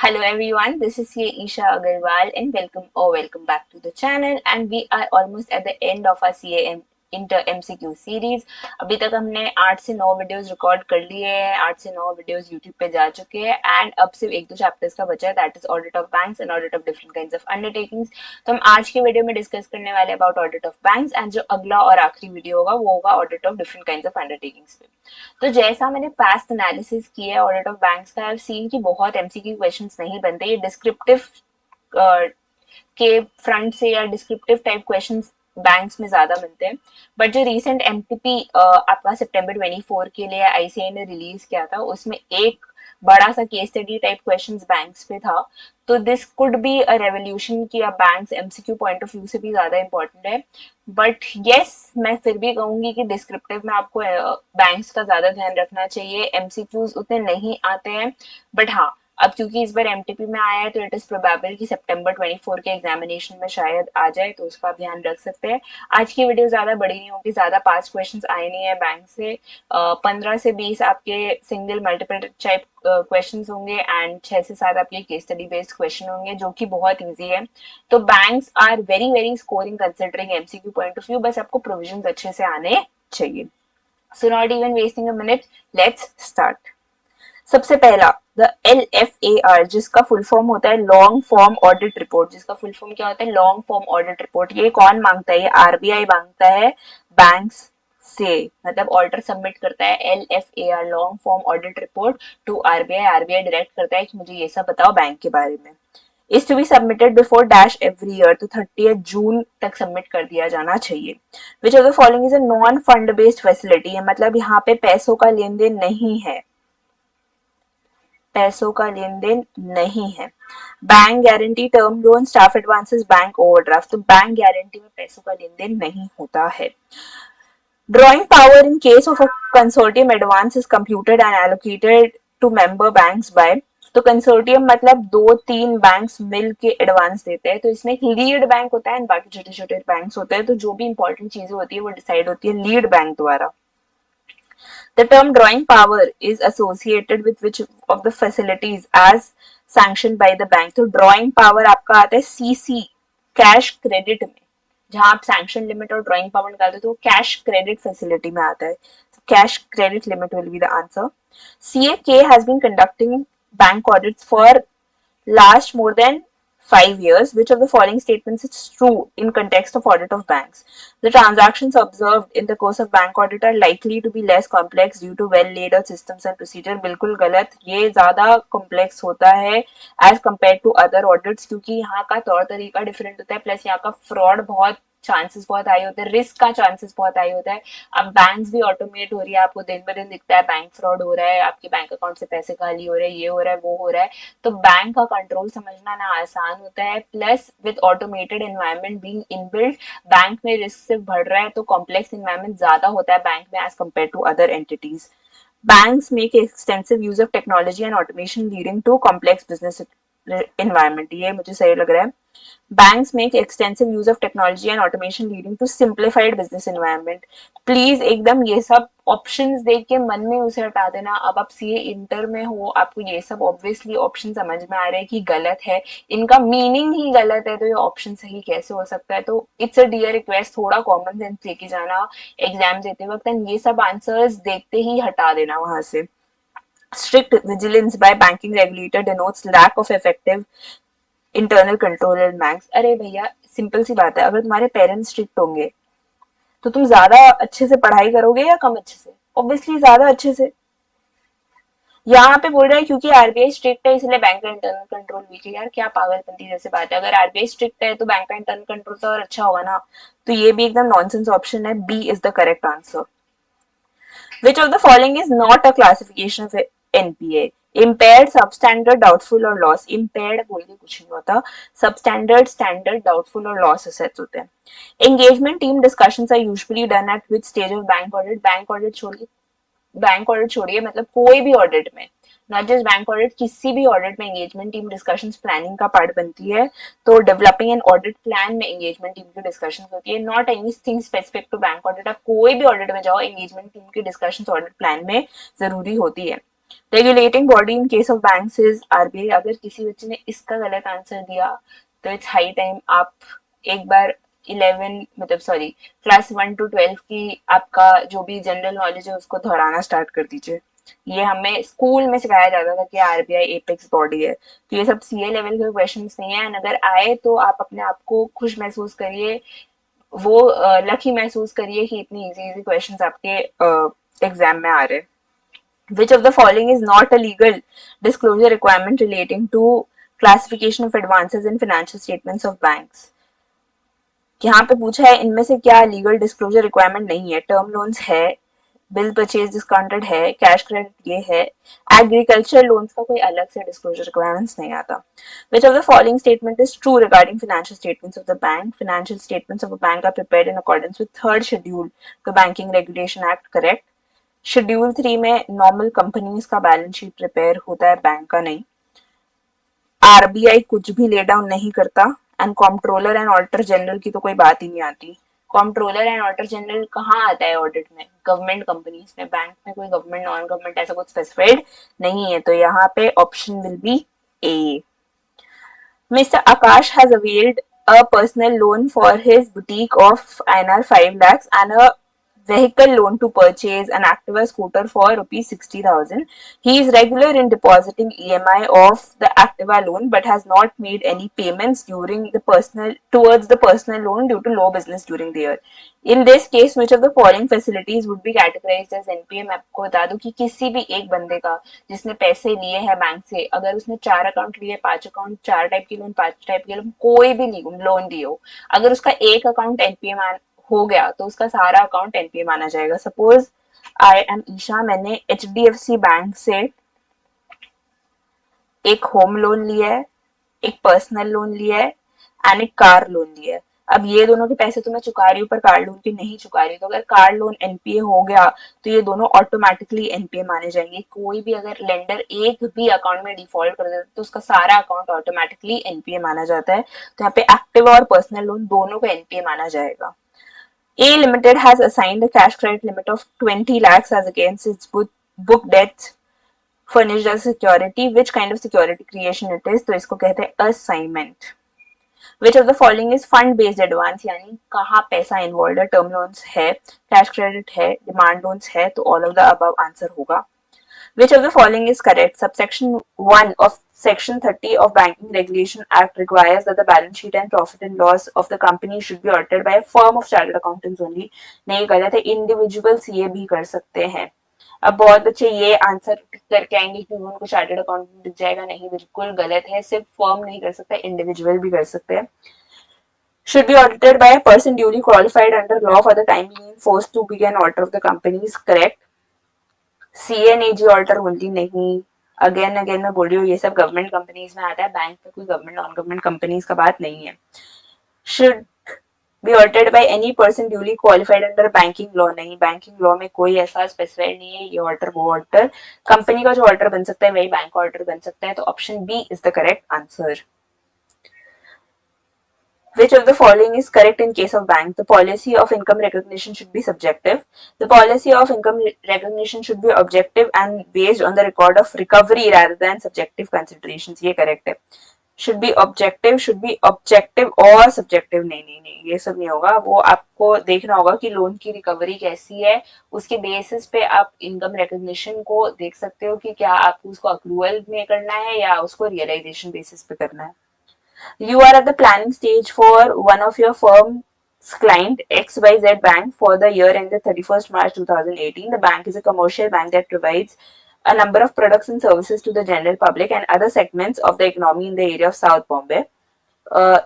Hello everyone, this is here Isha Agarwal and welcome back to the channel and we are almost at the end of our CAM inter MCQ series. अभी तक हमने 8 से 9 videos record कर लिए हैं, 8 से 9 videos YouTube पे जा चुके हैं एंड अब सिर्फ एक दो चैप्टर्स का बचा है, that is audit of banks and audit of different kinds of undertakings. तो हम आज के वीडियो में डिस्कस करने वाले about audit of banks and जो अगला और आखिरी वीडियो होगा वो होगा audit of different kinds of undertakings पे। तो जैसा मैंने पास्ट एनालिसिस किया है ऑडिट ऑफ बैंक्स का, आई सीन की बहुत एमसीक्यू क्वेश्चंस नहीं बनते, ये डिस्क्रिप्टिव के फ्रंट से या डिस्क्रिप्टिव टाइप क्वेश्चंस बैंक्स में ज्यादा बनते हैं। बट जो रीसेंट एमटीपी आपका सितंबर 24 के लिए आईसीआई ने रिलीज किया था उसमें एक बड़ा सा case study type questions banks पे था। तो this could be a revolution कि अब banks MCQ point of view से भी ज्यादा इंपॉर्टेंट है। बट यस, मैं फिर भी कहूंगी कि डिस्क्रिप्टिव में आपको बैंक्स का ज्यादा ध्यान रखना चाहिए, एमसीक्यूज उतने नहीं आते हैं। बट हाँ, अब क्योंकि इस बार एमटीपी में आया है तो इट इज प्रोबेबल कि सितंबर 24 के एग्जामिनेशन में शायद आ जाए, तो उसका आप ध्यान रख सकते हैं। आज की वीडियो ज्यादा बड़ी नहीं होगी, ज्यादा पास क्वेश्चंस आए नहीं है बैंक से। 15 से 20 आपके सिंगल मल्टीपल टाइप क्वेश्चंस होंगे एंड 6 से 7 आपके केस स्टडी बेस्ड क्वेश्चन होंगे जो कि बहुत ईजी है। तो banks are very very scoring considering MCQ point of view, बस आपको प्रोविजन अच्छे से आने चाहिए। So not even wasting a minute, let's start. सबसे पहला द LFAR, जिसका फुल फॉर्म होता है लॉन्ग फॉर्म ऑडिट रिपोर्ट। जिसका फुल फॉर्म क्या होता है? Long form audit report. ये कौन मांगता है? ये आरबीआई मांगता है बैंक्स से, मतलब ऑर्डर सबमिट करता है LFAR long form audit report to RBI. RBI direct करता है कि मुझे ये सब बताओ बैंक के बारे में। Is to be submitted before dash every year, तो 30 जून तक सबमिट कर दिया जाना चाहिए। Which of the following is a non fund based facility है, मतलब यहाँ पे पैसों का लेन देन नहीं है, पैसों का लेन देन नहीं है। Bank guarantee, term loan, staff advances, bank overdraft, तो बैंक गारंटी में पैसों का लेन देन नहीं होता है। Drawing power in case of a consortium advance is computed and allocated to member banks by, तो कंसोर्टियम मतलब दो तीन बैंक्स मिल के एडवांस देते हैं। तो इसमें एक लीड बैंक होता है एंड बाकी छोटे छोटे बैंक्स होते हैं, तो जो भी इंपॉर्टेंट चीजें होती है वो डिसाइड होती है लीड बैंक द्वारा। The term drawing power is associated with which of the facilities as sanctioned by the bank? तो drawing power आपका आता है CC, कैश क्रेडिट में। जहां आप सैंक्शन लिमिट और ड्रॉइंग पावर निकालते हो तो कैश क्रेडिट फैसिलिटी में आता है। Cash credit limit will be the answer. CAK has been conducting bank audits for last more than 5 years. Which of the following statements is true in context of audit of banks? The transactions observed in the course of bank audit are likely to be less complex due to well laid out systems and procedure. बिल्कुल गलत, ये ज्यादा complex होता है as compare to other audits, क्योंकि यहाँ का तौर तरीका डिफरेंट होता है, प्लस यहाँ का फ्रॉड बहुत चांसेस बहुत हाई होते हैं, रिस्क का चांसेस बहुत हाई होता है। अब बैंक्स भी ऑटोमेट हो रही है, आपको दिन ब दिन दिखता है बैंक फ्रॉड हो रहा है, आपके बैंक अकाउंट से पैसे खाली हो रहे हैं, ये हो रहा है वो हो रहा है। तो बैंक का कंट्रोल समझना ना आसान होता है, plus with automated environment being inbuilt, bank में रिस्क सिर्फ बढ़ रहा है, तो कॉम्प्लेक्स एनवायरनमेंट ज्यादा होता है बैंक में as compare to other entities. Banks make extensive use of technology and automation leading to complex business environment. ये मुझे सही लग रहा है। Banks make extensive use of technology and automation leading to simplified business environment. Please एकदम ये सब options देख के मन में उसे हटा देना। अब आप सीए इंटर में हो, आपको ये सब ऑब्वियसली ऑप्शन समझ में आ रहे हैं कि गलत है, इनका मीनिंग ही गलत है, तो ये ऑप्शन सही कैसे हो सकता है? तो इट्स अ डियर रिक्वेस्ट, थोड़ा कॉमन सेंस लेके जाना एग्जाम देते वक्त, एंड ये सब आंसर्स देखते ही हटा देना वहां से। Strict vigilance by banking regulator denotes lack of effective internal control and banks. अरे भैया, सिंपल सी बात है, अगर तुम्हारे पेरेंट्स स्ट्रिक्ट होंगे तो तुम ज्यादा अच्छे से पढ़ाई करोगे या कम अच्छे से? ऑब्वियसली ज्यादा अच्छे से। यहाँ पे बोल रहा है क्योंकि आरबीआई स्ट्रिक्ट है इसलिए बैंक का इंटरनल कंट्रोल वीक है। यार क्या पागलपंती जैसे बात है, अगर आरबीआई स्ट्रिक्ट है तो बैंक का इंटरनल कंट्रोल तो और अच्छा होगा ना। तो ये भी एकदम नॉनसेंस ऑप्शन है, B is the correct answer. Which of the following is not a classification of NPA? Impaired, substandard, doubtful और loss. Impaired बोल के कुछ नहीं होता, substandard, standard, doubtful और loss assets होते हैं। Engagement team discussions are usually done at which stage of bank audit? Bank audit छोड़िए, मतलब कोई भी ऑडिट में, नॉट जस्ट बैंक ऑडिट, किसी भी ऑडिट में एंगेजमेंट टीम डिस्कशंस प्लानिंग का पार्ट बनती है। तो डेवलपिंग एन ऑडिट प्लान में एंगेजमेंट टीम की डिस्कशंस होती है, not anything specific to bank audit. आप कोई भी ऑडिट में जाओ, एंगेजमेंट टीम की डिस्कशंस ऑडिट प्लान में जरूरी होती है। Regulating body in case of banks is RBI. अगर किसी बच्चे ने इसका गलत आंसर दिया तो इट्स हाई टाइम आप एक बार 11 मतलब सॉरी क्लास 1 to 12 की आपका जो भी जनरल नॉलेज है उसको दोहराना स्टार्ट कर दीजिए। ये हमें स्कूल में सिखाया जाता था कि आरबीआई एपेक्स बॉडी है, तो ये सब सीए लेवल के क्वेश्चंस नहीं है। अगर आए तो आप अपने आप को खुश महसूस करिए, वो लकी महसूस करिए कि इतनी इजी इजी क्वेश्चंस आपके एग्जाम में आ रहे हैं। Which of the following is not a legal disclosure requirement relating to classification of advances in financial statements of banks? यहाँ पे पूछा है इनमें से क्या लीगल डिस्क्लोजर रिक्वायरमेंट नहीं है। टर्म लोन्स है, बिल परचेज डिस्काउंटेड है, कैश क्रेडिट ये है। एग्रीकल्चर लोन्स का कोई अलग से डिस्क्लोजर रिक्वायरमेंट्स नहीं आता। Which of the following statement is true regarding financial statements of the bank? Financial statements of a bank are prepared in accordance with third schedule the banking regulation act, correct. Schedule 3 में normal companies का balance sheet prepare होता है, bank का नहीं। RBI कुछ भी lay down नहीं करता। And comptroller and auditor general की तो कोई बात ही नहीं आती। कॉम्प्ट्रोलर एंड ऑडिटर जनरल कहाँ आता है ऑडिट में? गवर्नमेंट कंपनीज में। बैंक में कोई गवर्नमेंट नॉन गवर्नमेंट ऐसा कुछ स्पेसिफाइड नहीं है, तो यहाँ पे option will be A. Mr. Akash has availed a personal loan for his boutique of INR 5 lakhs and a vehicle loan to purchase an Activa scooter for rupees 60,000. He is regular in depositing EMI of the Activa loan but has not made any payments during the personal towards the personal loan due to low business during the year. In this case, which of the following facilities would be categorized as NPA? मैं आपको बता दूं कि किसी भी एक बंदे का जिसने पैसे लिए हैं बैंक से, अगर उसने 4 अकाउंट लिए, 5 अकाउंट, 4 टाइप की लोन, 5 टाइप के लोन, कोई भी लोन दिए हो, अगर उसका एक अकाउंट एनपीए मान हो गया तो उसका सारा अकाउंट एनपीए माना जाएगा। सपोज आई एम ईशा, मैंने H D F C bank से एक होम लोन लिया है, एक पर्सनल लोन लिया है एंड एक कार लोन लिया है। अब ये दोनों के पैसे तो मैं चुका रही हूँ पर कार लोन के नहीं चुका रही, तो अगर कार लोन एनपीए हो गया तो ये दोनों ऑटोमेटिकली एनपीए माने जाएंगे। कोई भी अगर लेंडर एक भी अकाउंट में डिफॉल्ट कर देता है तो उसका सारा अकाउंट ऑटोमेटिकली एनपीए माना जाता है। तो यहाँ पे एक्टिव और पर्सनल लोन दोनों को एनपीए माना जाएगा। A Limited has assigned a cash credit limit of 20 lakhs as against its book debts furnished as security. Which kind of security creation it is? तो इसको कहते हैं assignment. Which of the following is fund based advance? यानी कहाँ पैसा involve है? Term loans है, cash credit है, डिमांड लोन्स है, तो all of the above answer होगा। Which of the following is correct? Subsection 1 of Section 30 of Banking Regulation Act requires that the balance sheet and profit and loss of the company should be audited by a firm of chartered accountants only. नहीं गलत है, individual CA भी कर सकते हैं। अब बहुत बच्चे ये आंसर करके आएंगे कि उनको चार्टर्ड अकाउंटेंट दिख जाएगा, नहीं, बिल्कुल गलत है। सिर्फ फर्म नहीं कर सकता, इंडिविजुअल भी कर सकते हैं। Should be audited by a person duly qualified under law for the time being forced to be an auditor of the company is correct. CNAG alter only नहीं। अगेन अगेन मैं बोल रही हूँ ये सब गवर्नमेंट कंपनीज में आता है, बैंक में कोई गवर्नमेंट नॉन गवर्नमेंट कंपनीज का बात नहीं है। Should be audited by any person duly qualified under banking law, नहीं, बैंकिंग लॉ में कोई ऐसा स्पेसिफाइड नहीं है ये ऑल्टर वो ऑल्टर। कंपनी का जो ऑल्टर बन सकता है वही बैंक का ऑल्टर बन सकता है, तो option B is the correct answer. Which of the following is correct in case of bank? The policy of income recognition should be subjective. The policy of income recognition should be objective and based on the record of recovery rather than subjective considerations. ये correct है। Should be objective और subjective नहीं नहीं नहीं, ये सब नहीं होगा। वो आपको देखना होगा कि लोन की रिकवरी कैसी है, उसके बेसिस पे आप इनकम रिकग्निशन को देख सकते हो कि क्या आपको उसको अक्रूवल में करना है या उसको रियलाइजेशन बेसिस पे करना है। You are at the planning stage for one of your firm's client XYZ Bank for the year ended 31st March 2018. The bank is a commercial bank that provides a number of products and services to the general public and other segments of the economy in the area of South Bombay.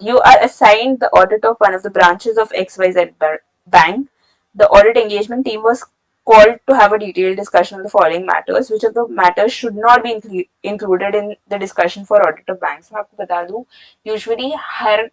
You are assigned the audit of one of the branches of XYZ Bank. The audit engagement team was called to have a detailed discussion on the following matters. Which of the matters should not be included in the discussion for audit of banks? मैं आपको बता दूं, usually हर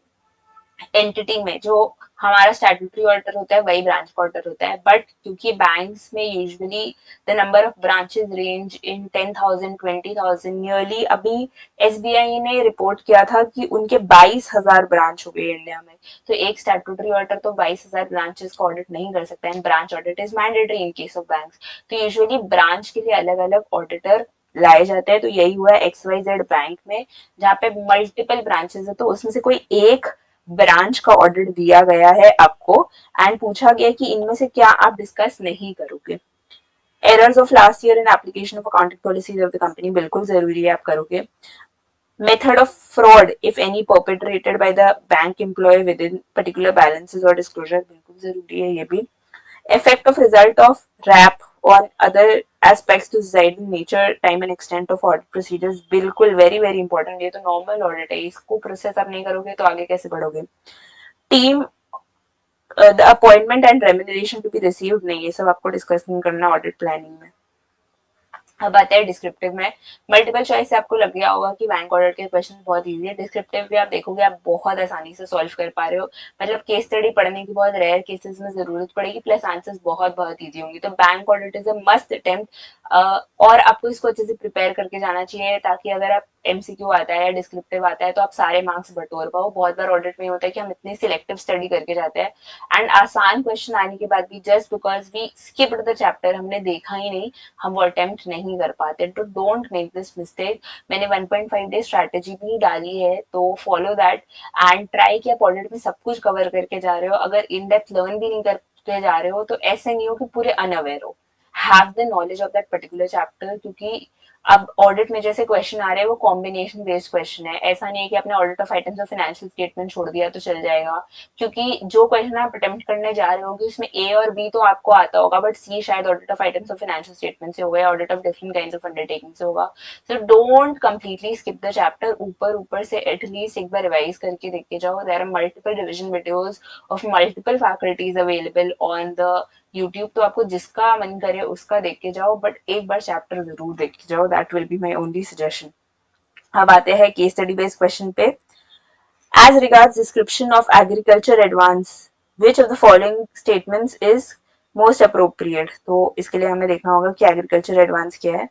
entity में जो हमारा statutory auditor होता है वही ब्रांच ऑडिटर होता है, बट क्योंकि बैंक्स में usually the number of branches range in 10,000 20,000 nearly. अभी एसबीआई ने रिपोर्ट किया था कि उनके 22,000 ब्रांच हो गए इंडिया में, तो एक स्टैट्यूटरी ऑडिटर तो 22,000 ब्रांचेस का ऑडिट नहीं कर सकता है। Branch audit is mandatory in case of banks, तो यूजुअली ब्रांच के लिए अलग अलग ऑडिटर लाए जाते हैं। तो यही हुआ है XYZ बैंक में, जहाँ पे मल्टीपल ब्रांचेस है, तो उसमें से कोई एक ब्रांच का ऑडिट दिया गया है आपको एंड पूछा गया कि इनमें से क्या आप डिस्कस नहीं करोगे। Errors of last year in application of accounting policies of the company बिल्कुल जरूरी है, आप करोगे। Method of fraud, if any, perpetrated by the bank employee within particular balances or disclosure, बिल्कुल जरूरी है ये भी। Effect of result of RAP on other aspects to society, nature, time and extent of audit procedures, बिल्कुल very very important। ये तो normal audit है, इसको process आप नहीं करोगे तो आगे कैसे बढ़ोगे। Team, the appointment and remuneration to be received, नहीं, ये सब आपको डिस्कस नहीं करना ऑडिट प्लानिंग में। अब आते हैं डिस्क्रिप्टिव में। मल्टीपल चॉइस से आपको लग गया होगा कि बैंक ऑडिट के क्वेश्चन बहुत इजी है। डिस्क्रिप्टिव भी आप देखोगे आप बहुत आसानी से सॉल्व कर पा रहे हो। मतलब केस स्टडी पढ़ने की बहुत रेयर केसेस में जरूरत पड़ेगी, प्लस आंसर्स बहुत बहुत इजी होंगे। तो bank audit is a must attempt, और आपको इसको अच्छे से प्रिपेयर करके जाना चाहिए, ताकि अगर आप MCQ आता है या डिस्क्रिप्टिव आता है तो आप सारे मार्क्स बटोर पाओ। बहुत बार ऑडिट में होता है कि हम इतनी सिलेक्टिव स्टडी करके जाते हैं एंड आसान क्वेश्चन आने के बाद भी just because we skipped the chapter, हमने देखा ही नहीं, हम वो अटेम्प्ट नहीं कर पाते। तो डोंट मेक दिस मिस्टेक। मैंने 1.5 डे स्ट्रैटेजी भी डाली है, तो फॉलो दैट एंड ट्राई कि आप ऑडिट में सब कुछ कवर करके जा रहे हो। अगर इन डेप्थ लर्न भी नहीं करते जा रहे हो तो ऐसे नहीं हो कि पूरे अनअवेयर हो। Have the knowledge of that particular chapter, क्योंकि अब ऑडिट में जैसे क्वेश्चन आ रहे हैं वो कॉम्बिनेशन बेस्ड क्वेश्चन है। ऐसा नहीं है कि आपने ऑडिट ऑफ आइटम्स और फाइनेंशियल स्टेटमेंट छोड़ दिया तो चल जाएगा, क्योंकि जो क्वेश्चन आप अटेम्प्ट करने जा रहे होगे उसमें ए और बी तो आपको आता होगा, बट सी शायद ऑडिट ऑफ आइटम्स और फाइनेंशियल स्टेटमेंट से होगा या audit of different kinds of undertaking से होगा। So don't completely skip the chapter, ऊपर ऊपर से एटलीस्ट एक बार रिवाइज करके देख के जाओ। There are multiple revision videos of multiple faculties available on the YouTube, तो आपको जिसका मन करे उसका देख के जाओ, बट एक बार चैप्टर जरूर देख के जाओ। That will be my only suggestion. अब आते हैं केस स्टडी बेस्ड क्वेश्चन पे। As regards description of agriculture advance, which of the following statements is most appropriate? तो इसके लिए हमें देखना होगा कि agriculture advance क्या है।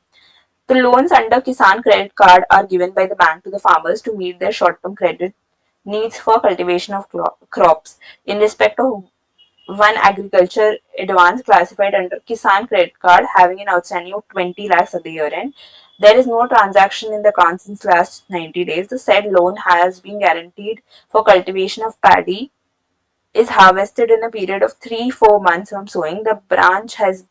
The loans under Kisan credit card are given by the bank to the farmers to meet their short-term credit needs for cultivation of crops. In respect of one agriculture advance classified under Kisan credit card having an outstanding of 20 lakhs at the year end, there is no transaction in the account since last 90 days. The said loan has been guaranteed for cultivation of paddy, is harvested in a period of 3-4 months from sowing. The branch has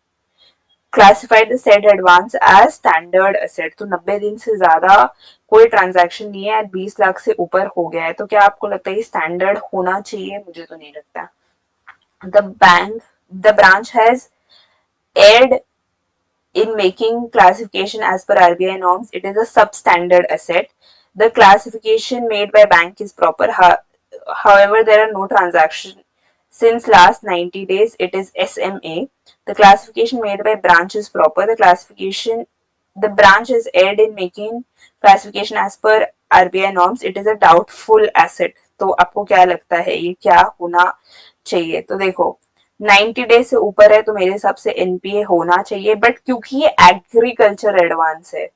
classified the said advance as standard asset. तो 90 दिन से ज्यादा कोई transaction नहीं है, 20 लाख से ऊपर हो गया है, तो क्या आपको लगता है ये स्टैंडर्ड होना चाहिए? मुझे तो नहीं लगता। The branch has erred in making classification as per RBI norms. It is a substandard asset. The classification made by bank is proper. However, there are no transactions since last 90 days. It is SMA. The classification made by branch is proper. The branch is erred in making classification as per RBI norms. It is a doubtful asset. तो आपको क्या लगता है ये क्या होना चाहिए? तो देखो 90 डेज से ऊपर है तो मेरे हिसाब से NPA होना चाहिए, बट क्योंकि ये एग्रीकल्चर एडवांस है,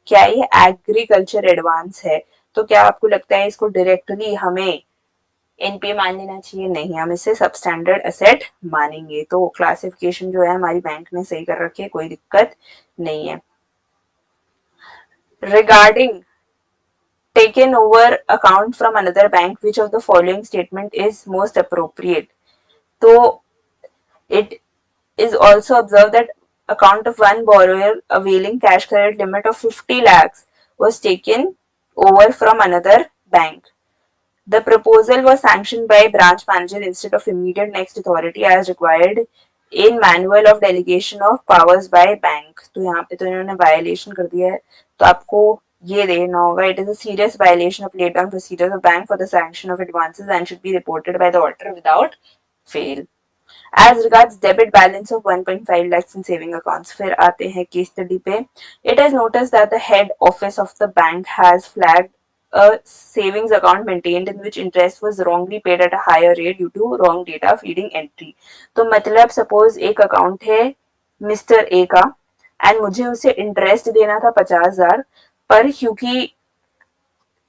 क्या ये एग्रीकल्चर एडवांस है, तो क्या आपको लगता है इसको डायरेक्टली हमें NPA मान लेना चाहिए? नहीं, हम इसे सब स्टैंडर्ड एसेट मानेंगे। तो क्लासिफिकेशन जो है हमारी बैंक ने सही कर रखी है, कोई दिक्कत नहीं है। Regarding taken over account from another bank, which of the following statement is most appropriate? So it is also observed that account of one borrower availing cash credit limit of 50 lakhs was taken over from another bank. The proposal was sanctioned by branch manager instead of immediate next authority as required in manual of delegation of powers by bank. तो यहाँ पे तो इन्होंने violation कर दिया है, तो आपको ये देना होगा it is a serious violation of laid down procedures of bank for the sanction of advances and should be reported by the auditor without fail. As regards debit balance of 1.5 lakhs in saving accounts, फिर आते हैं case study पे। It is noticed that the head office of the bank has flagged a savings account maintained in which interest was wrongly paid at a higher rate due to wrong data feeding entry. तो मतलब suppose एक account है mister A का and मुझे उसे interest देना था 50,000, पर क्योंकि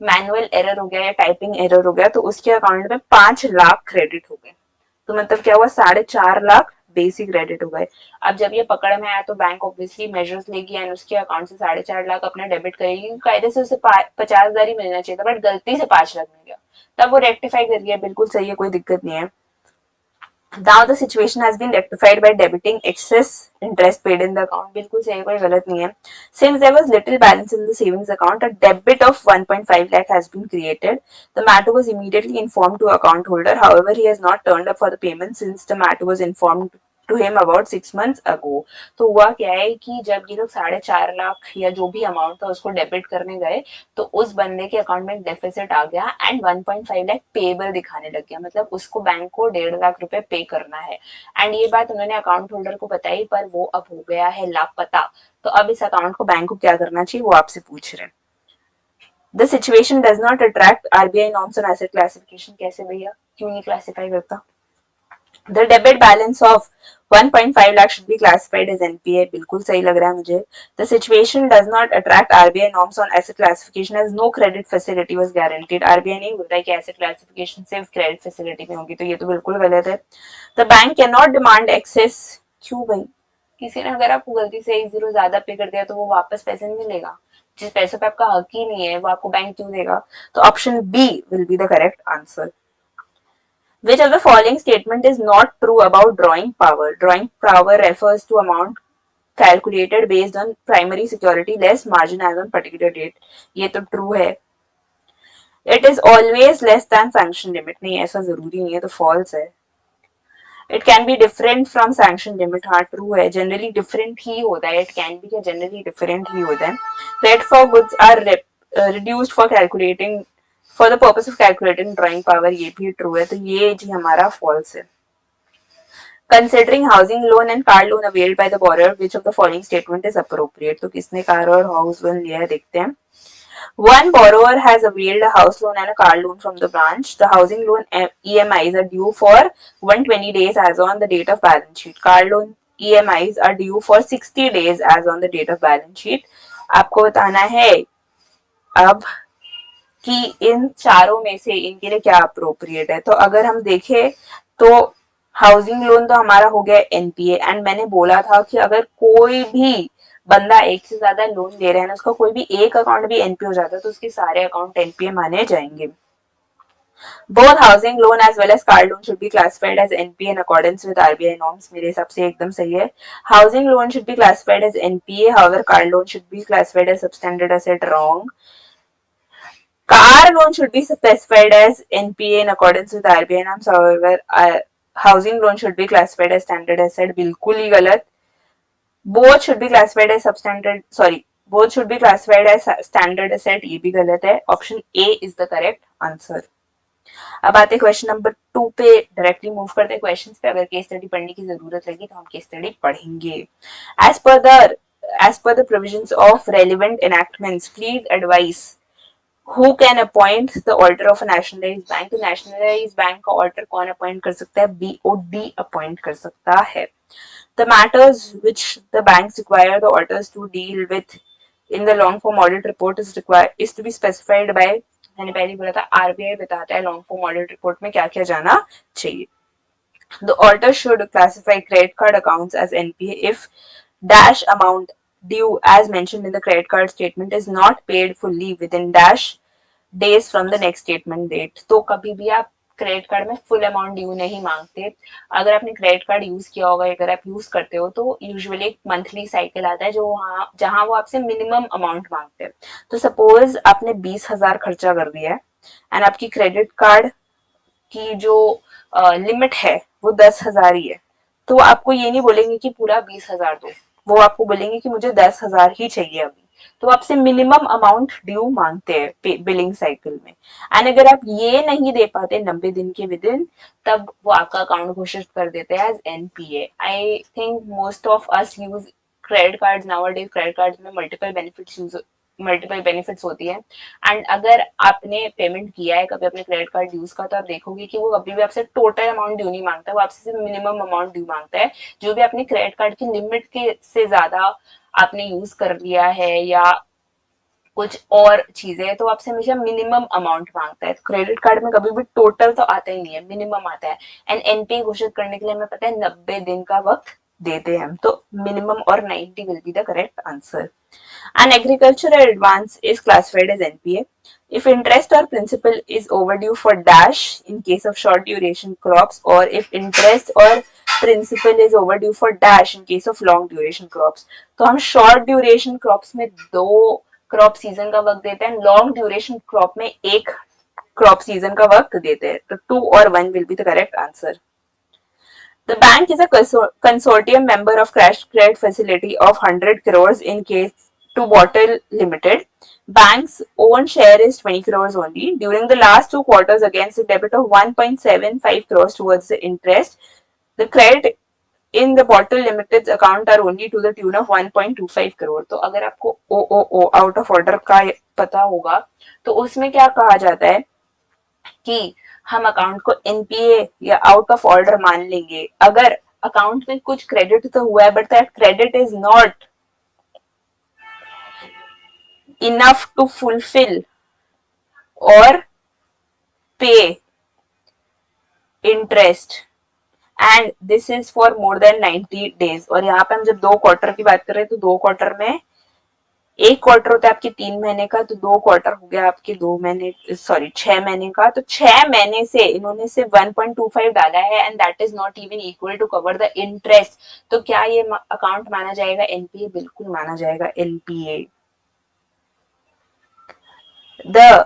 मैनुअल एरर हो गया या टाइपिंग एरर हो गया तो उसके अकाउंट में 5 लाख क्रेडिट हो गए। तो मतलब क्या हुआ, 4.5 लाख बेसिक क्रेडिट हो गए। अब जब ये पकड़ में आया तो बैंक ऑब्वियसली मेजर्स लेगी एंड उसके अकाउंट से 4.5 लाख अपना डेबिट करेगी। कायदे से उसे 50,000 ही मिलना चाहिए था, बट गलती से 5 लाख मिल गया, तब वो रेक्टिफाई कर गया, बिल्कुल सही है, कोई दिक्कत नहीं है। Now the situation has been rectified by debiting excess interest paid in the account. बिल्कुल सही, कोई गलत नहीं है. Since there was little balance in the savings account, a debit of 1.5 lakh has been created. The matter was immediately informed to account holder. However, he has not turned up for the payment since the matter was informed to him about 6 months ago. तो हुआ क्या है कि जब ये लोग 4.5 लाख या जो भी अमाउंट था उसको डेबिट करने गए तो उस बंदे के अकाउंट में डेफिसिट आ गया एंड 1.5 लाख पेबल दिखाने लग गया, मतलब उसको बैंक को 1.5 लाख रुपए पे करना है। एंड ये बात उन्होंने अकाउंट होल्डर को बताई, पर वो अब हो गया है लापता। तो अब इस अकाउंट को बैंक को क्या करना चाहिए वो आपसे पूछ रहे हैं। The situation does not attract RBI norms on asset classification. कैसे भैया, क्यों नहीं क्लासिफाई करता? The debit balance of 1.5 lakh should be classified as NPA. बिल्कुल सही लग रहा है मुझे. The situation does not attract RBI norms on asset classification as no credit facility was guaranteed. RBI नहीं बोलता है कि asset classification सिर्फ credit facility में होगी, तो ये तो बिल्कुल गलत है. The bank cannot demand excess. क्यों भाई? किसी ने अगर आपको गलती से 1 0 ज्यादा पे कर दिया तो वो वापस पैसे नहीं मिलेगा? जिस पैसों पे आपका हक ही नहीं है वो आपको बैंक क्यों देगा? तो option B will be the correct answer. Which of the following statement is not true about drawing power? Drawing power refers to amount calculated based on primary security less margin as on particular date. ये तो true है. It is always less than sanction limit. नहीं, ऐसा जरूरी नहीं है, तो false है. It can be different from sanction limit. हाँ true है, generally different ही होता है. It can be या generally different ही होता है. Paid for goods are reduced for calculating for the purpose of calculating drawing power. ये भी true है, तो ये जी हमारा false है. Considering housing loan and car loan availed by the borrower, which of the following statement is appropriate? तो किसने car और हाउस लोन लिया है देखते हैं. One borrower has availed a house loan and a car loan from the branch. The housing loan EMIs are due for 120 days as on the date of balance sheet. Car loan EMIs are due for 60 days as on the date of balance sheet. आपको बताना है अब कि इन चारों में से इनके लिए क्या अप्रोप्रिएट है. तो अगर हम देखें तो हाउसिंग लोन तो हमारा हो गया एनपीए, एंड मैंने बोला था कि अगर कोई भी बंदा एक से ज्यादा लोन ले रहा है ना, उसका कोई भी एक अकाउंट भी एनपीए हो जाता है तो उसके सारे अकाउंट एनपीए माने जाएंगे. Both housing loan as well as car loan should be classified as NPA in accordance with RBI norms. मेरे हिसाब से एकदम सही है. Housing loan should be classified as NPA, however car loan should be classified as substandard asset. Wrong. Car loan should be specified as NPA in accordance with RBI norms. However, housing loan should be classified as standard asset. बिल्कुल ही गलत. Both should be classified as substandard. Sorry, both should be classified as standard asset. ये भी गलत है. Option A is the correct answer. अब आते question number 2 पे, directly move करते क्वेश्चंस पे. अगर केस स्टडी पढ़ने की जरूरत लगी तो हम केस स्टडी पढ़ेंगे. As per the as per the provisions of relevant enactments, please advise who can appoint the auditor of a nationalized bank. तो nationalized bank का auditor कौन appoint कर सकता है? BOD appoint कर सकता है. The matters which the banks require the auditors to deal with in the long form audit report is to be specified by, मैंने पहले बोला था आरबीआई बताता है लॉन्ग फॉर्म ऑडिट रिपोर्ट में क्या क्या जाना चाहिए. The auditor should classify credit card accounts as NPA if dash amount due as mentioned in the credit card statement is not paid fully within dash days from the next statement date. तो कभी भी आप credit card में full amount due नहीं मांगते. अगर आपने credit card use किया होगा, अगर आप यूज करते हो तो यूजुअली एक मंथली साइकिल आता है जो वहाँ जहां वो आपसे मिनिमम अमाउंट मांगते हैं. तो सपोज आपने 20,000 खर्चा कर दिया है एंड आपकी क्रेडिट कार्ड की जो लिमिट है वो 10,000 ही है, तो आपको ये नहीं बोलेंगे कि पूरा 20,000 दो, वो आपको बोलेंगे कि मुझे 10,000 ही चाहिए अभी. तो आपसे मिनिमम अमाउंट ड्यू मांगते हैं बिलिंग साइकिल में. एंड अगर आप ये नहीं दे पाते 90 दिन के विद इन, तब वो आपका अकाउंट घोषित कर देते हैं as NPA. I think most of us use credit card nowadays. Credit card में मल्टीपल बेनिफिट्स होती है. एंड अगर आपने पेमेंट किया है कभी अपने क्रेडिट कार्ड यूज का, तो आप देखोगे कि वो कभी भी आपसे टोटल अमाउंट ड्यू नहीं मांगता, वो आपसे सिर्फ मिनिमम अमाउंट ड्यू मांगता है. जो भी अपने क्रेडिट कार्ड की लिमिट के से ज्यादा आपने यूज कर लिया है या कुछ और चीजें, तो आपसे हमेशा मिनिमम अमाउंट मांगता है। क्रेडिट कार्ड में कभी भी टोटल तो आता ही नहीं है, मिनिमम आता है। एंड एनपीए घोषित करने के लिए हमें पता है 90 दिन का वक्त देते हैं हम, तो मिनिमम और 90 will be the correct answer. An agricultural advance is classified as NPA if interest or principal is overdue for dash in case of short duration crops, or if interest or principal is overdue for dash in case of long duration crops. तो हम short duration crops में 2 crop season का वक्त देते हैं, long duration crop में 1 crop season का वक्त देते हैं, तो 2 और 1 will be the correct answer. The bank is a consortium member of Crash Credit Facility of 100 crores in case to Bottle Limited. Bank's own share is 20 crores only. During the last 2 quarters, against a debit of 1.75 crores towards the interest, the credit in the Bottle Limited's account are only to the tune of 1.25 crore. तो अगर आपको OOO out of order का पता होगा, तो उसमें क्या कहा जाता है कि हम अकाउंट को एनपीए या आउट ऑफ ऑर्डर मान लेंगे अगर अकाउंट में कुछ क्रेडिट तो हुआ है, but that credit is not enough to fulfil or pay interest, and this is for more than 90 days. और यहाँ पे हम जब 2 क्वार्टर की बात कर रहे हैं, तो 2 क्वार्टर में 1 क्वार्टर होता है आपके 3 महीने का, तो 2 क्वार्टर हो गया आपके 2 महीने, सॉरी 6 महीने का। तो 6 महीने से इन्होंने सिर्फ 1.25 डाला है, and that is not even equal to cover the interest. तो क्या ये अकाउंट माना जाएगा एनपीए? बिल्कुल माना जाएगा NPA. The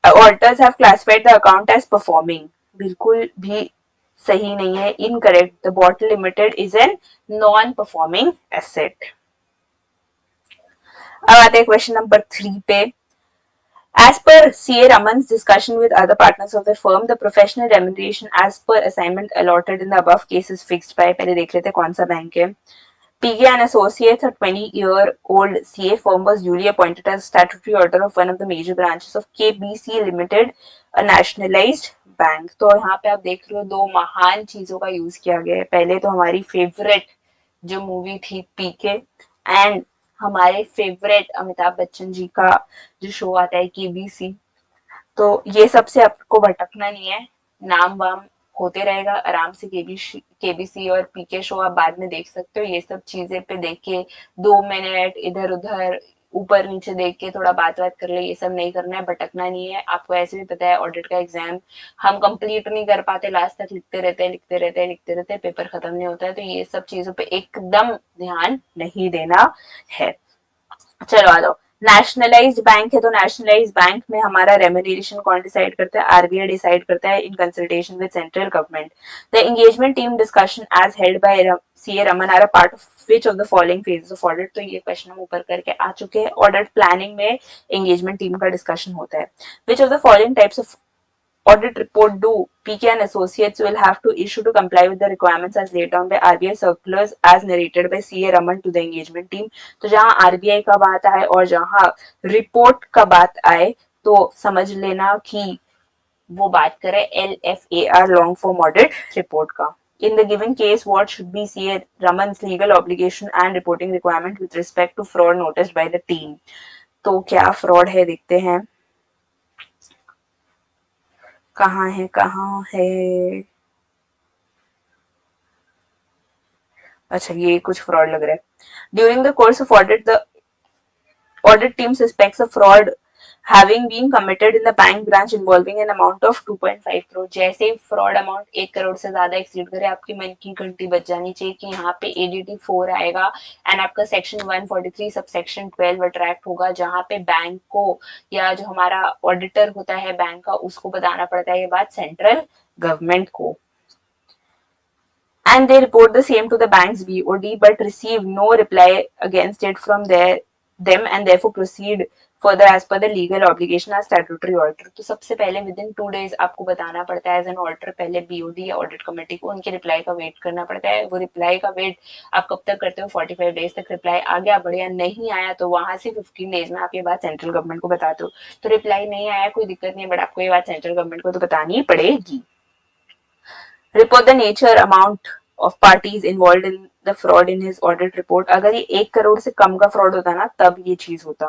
auditors have classified the account as performing, बिल्कुल भी सही नहीं है, incorrect. The Bottle Limited is a non performing asset. अब आते हैं क्वेश्चन नंबर 3 पे। As per CA Raman's discussion with other partners of the firm, the professional remuneration as per assignment allotted in the above case is fixed by, पहले देख लेते हैं कौन सा बैंक है। PK and Associates, a 20-year-old CA firm, was duly appointed as statutory auditor of one of the major branches of KBC Limited, a nationalized bank. तो यहाँ पे आप देख रहे हो 2 महान चीजों का यूज किया गया है। पहले तो हमारी फेवरेट जो मूवी थी पीके, एंड हमारे फेवरेट अमिताभ बच्चन जी का जो शो आता है केबीसी। तो ये सबसे आपको भटकना नहीं है, नाम वाम होते रहेगा आराम से। केबीसी और पीके शो आप बाद में देख सकते हो। ये सब चीजें पे देख के 2 मिनट इधर उधर ऊपर नीचे देख के थोड़ा बात कर ले, ये सब नहीं करना है, भटकना नहीं है। आपको ऐसे भी पता है ऑडिट का एग्जाम हम कंप्लीट नहीं कर पाते, लास्ट तक लिखते रहते हैं लिखते रहते हैं लिखते रहते हैं, पेपर खत्म नहीं होता है। तो ये सब चीजों पे एकदम ध्यान नहीं देना है। चलो आ जाओ। नेशनलाइज्ड बैंक है, तो नेशनलाइज्ड बैंक में हमारा रेम्यूनरेशन कौन डिसाइड करता है? आरबीआई डिसाइड करता है in consultation with central government. The engagement team discussion as held by CA Raman are a part of which of the following phases of audit. तो ये क्वेश्चन हम ऊपर करके आ चुके हैं। ऑडिट प्लानिंग में एंगेजमेंट टीम का डिस्कशन होता है। Which of the following types of audit report do PK and Associates will have to issue to comply with the requirements as laid down by RBI circulars as narrated by CA Raman to the engagement team। तो जहां RBI का बात आए और जहां report का बात आए, तो समझ लेना कि वो बात करे LFAR long form audit report का। In the given case, what should be CA Raman's legal obligation and reporting requirement with respect to fraud noticed by the team? तो क्या फ्रॉड है देखते हैं, कहाँ है कहाँ है। अच्छा ये कुछ फ्रॉड लग रहा है। During the course of audit the audit team suspects a fraud having been committed in the bank branch involving an amount of 2.5 crore। जैसे ही फ्रॉड अमाउंट 1 करोड़ से ज्यादा एक्सीड करे, आपकी मन की घंटी बज जानी चाहिए कि यहाँ पे ADT 4 आएगा, एंड आपका सेक्शन 143 सब सेक्शन 12 अट्रैक्ट होगा, जहाँ पे बैंक को या जो हमारा ऑडिटर होता है बैंक का उसको बताना पड़ता है ये बात सेंट्रल गवर्नमेंट को। And they report the same to the bank's BOD but receive no reply against it from them and therefore proceed further as per the legal obligation as statutory auditor। तो सबसे पहले within 2 days आपको बताना पड़ता है as an auditor, पहले BOD या audit committee को उनके रिप्लाई का वेट करना पड़ता है। वो रिप्लाई का वेट आप कब तक करते हो? 45 डेज तक। रिप्लाई आ गया बढ़िया, नहीं आया तो वहां से 15 डेज में आप ये बात सेंट्रल गवर्नमेंट को बताते हो। तो रिप्लाई नहीं आया कोई दिक्कत नहीं है, बट आपको ये बात सेंट्रल गवर्नमेंट को तो बतानी पड़ेगी। Report the nature amount of parties involved in the fraud in his audit report। अगर ये 1 करोड़ से कम का फ्रॉड होता ना तब ये चीज होता,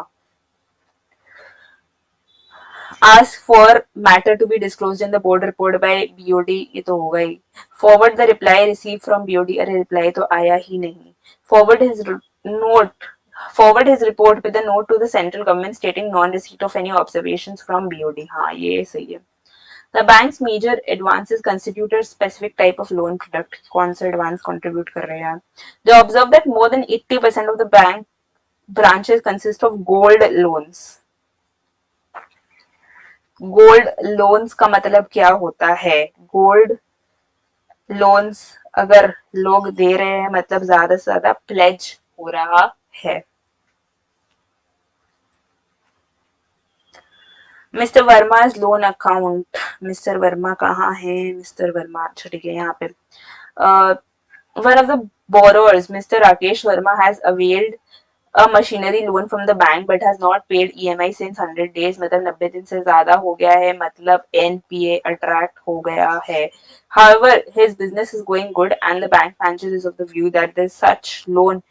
ask for matter to be disclosed in the board report by BOD, ये तो होगा ही. Forward the reply received from BOD, अरे reply तो आया ही नहीं. Forward his note, forward his report with a note to the central government stating non-receipt of any observations from BOD. हाँ ये सही है. The bank's major advances constitute a specific type of loan product. कौन सा advance contribute कर रहे हैं? They observe that more than 80% of the bank branches consist of gold loans. Gold loans का मतलब क्या होता है? गोल्ड लोन्स अगर लोग दे रहे हैं मतलब ज्यादा से ज्यादा प्लेज हो रहा है. Mister Verma loan account. Mister Verma कहाँ है? मिस्टर वर्मा अच्छा ठीक है यहाँ पे. One of the borrowers mister Rakesh Verma has availed a machinery loan from the bank but has not paid EMI since 100 days. मतलब 90 दिन से ज्यादा हो गया है, मतलब NPA attract हो गया है. However, his business is going good and the bank manager is of the view that this such loan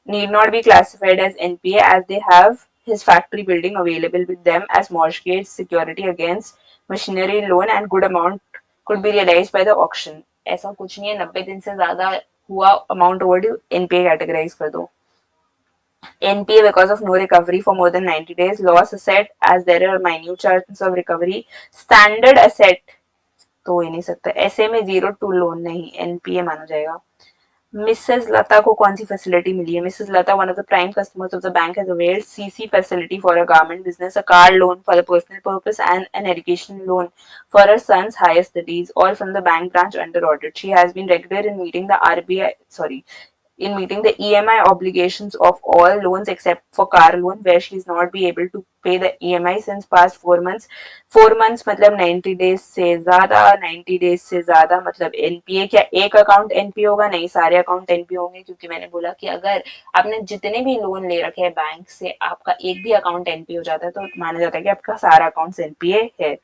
need not be classified as NPA as they have his factory building available with them as mortgage security against machinery loan and good amount could be realized by the auction. ऐसा कुछ नहीं है, 90 दिन से ज्यादा हुआ amount overdue NPA categorise कर दो. NPA because of no recovery for more than 90 days, loss asset as there are minute chances of recovery, standard asset तो हो ही नहीं सकता, ऐसे में 0 to लोन नहीं, NPA माना जाएगा. मिसेस लता को कौन सी फैसिलिटी मिली है? Mrs Lata one of the prime customers of the bank has availed CC facility for a garment business, a car loan for the personal purpose and an education loan for her sons higher studies, all from the bank branch under audit. She has been regular in meeting the RBI, sorry, in meeting the EMI obligations of all loans except for car loan where she is not be able to pay the EMI since past 4 months. 4 months मतलब 90 days से ज्यादा, 90 days से ज्यादा मतलब NPA. क्या एक account NPA होगा? नहीं, सारे अकाउंट NPA होंगे क्योंकि मैंने बोला कि अगर आपने जितने भी लोन ले रखे हैं बैंक से आपका एक भी अकाउंट NPA हो जाता है तो माना जाता है कि आपका सारा अकाउंट NPA है.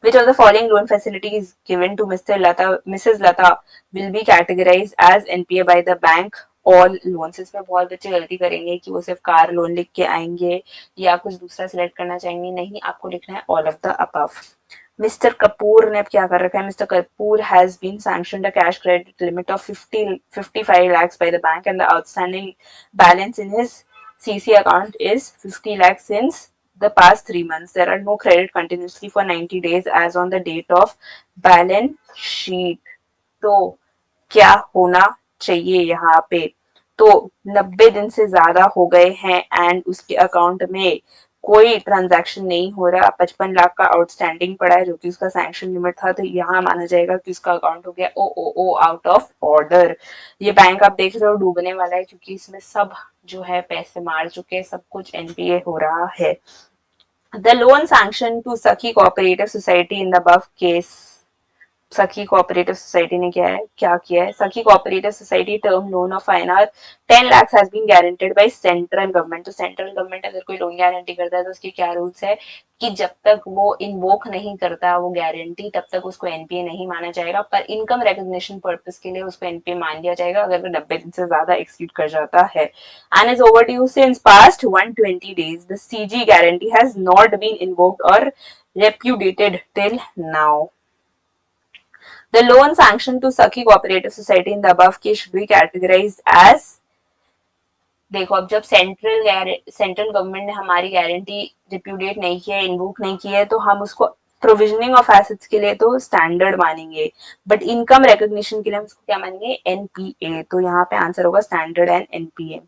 Which of the following loan facilities given to Mrs. Lata will be categorized as NPA by the bank? All loans. इसमें बहुत बच्चे गलती करेंगे कि वो सिर्फ कार लोन लिख के आएंगे या कुछ दूसरा सिलेक्ट करना चाहेंगे. नहीं, आपको लिखना है all of the above. Mr Kapoor ने अब क्या कर रखा है? Mr Kapoor has been sanctioned a cash credit limit of 55 lakhs by the bank and the outstanding balance in his CC account is 50 lakhs since the past 3 months. There are no credit continuously for 90 days as on the date of balance sheet. तो क्या होना चाहिए यहाँ पे? तो 90 दिन से ज्यादा हो गए हैं एंड उसके अकाउंट में कोई ट्रांजैक्शन नहीं हो रहा, 55 लाख का आउटस्टैंडिंग पड़ा है जो कि उसका सैंक्शन लिमिट था, तो यहाँ माना जाएगा कि उसका अकाउंट हो गया ओ आउट ऑफ ऑर्डर. ये बैंक आप देख रहे हो डूबने वाला है क्योंकि इसमें सब जो है पैसे मार चुके हैं, सब कुछ NPA हो रहा है. The loan sanctioned to Sakhi Cooperative Society in the above case. Sakhi cooperative society ने क्या किया है? Sakhi cooperative society term loan of INR 10 lakhs has been guaranteed by central government. तो सेंट्रल गवर्नमेंट अगर कोई लोन गारंटी करता है तो उसके क्या रूल्स है कि जब तक वो इन्वोक नहीं करता वो गारंटी तब तक उसको NPA नहीं माना जाएगा, पर इनकम रिकॉग्निशन पर्पस के लिए उसको NPA मान लिया जाएगा अगर वो 90 दिन से ज्यादा एक्सीड कर जाता है. And is overdue since past 120 days. The CG guarantee has not been invoked or repudiated till now. The loan sanctioned to Sakhi Cooperative Society in the above case should be categorized as. देखो अब जब central government ने हमारी guarantee रिप्यूडिएट नहीं किया, invoke नहीं किया है, तो हम उसको प्रोविजनिंग ऑफ एसेट्स के लिए तो स्टैंडर्ड मानेंगे, बट इनकम रिकॉग्निशन के लिए हम उसको क्या मानेंगे? NPA. तो यहाँ पे आंसर होगा स्टैंडर्ड एंड NPA.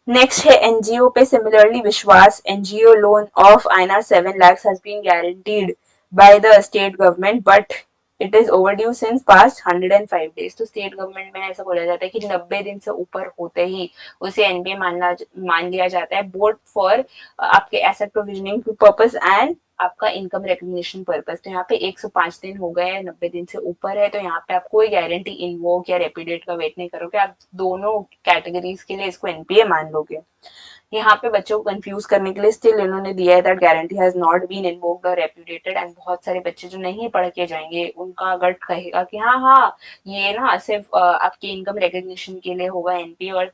नेक्स्ट है NGO पे सिमिलरली विश्वास. NGO loan of INR 7 lakhs has been guaranteed by the state government but it is overdue since past 105 days. तो स्टेट गवर्नमेंट में ऐसा बोला जाता है कि 90 दिन से ऊपर होते ही उसे NPA मान लिया जाता है, बोथ फॉर आपके एसेट प्रोविजनिंग पर्पस एंड आपका इनकम रिकॉग्निशन पर्पस. तो यहाँ पे 105 दिन हो गए हैं, 90 दिन से ऊपर है, तो यहाँ पे आप कोई गारंटी इन्वोक या रेपिडेट का वेट नहीं करोगे, आप दोनों कैटेगरीज के लिए इसको NPA मान लोगे. यहाँ पे बच्चों को कंफ्यूज करने के लिए स्टिल इन्होंने दिया है that guarantee has not been invoked or repudiated, and बहुत सारे बच्चे जो नहीं पढ़ के जाएंगे उनका गट कहेगा कि हाँ हाँ ये ना सिर्फ आपके इनकम रिकॉग्निशन के लिए होगा NPA और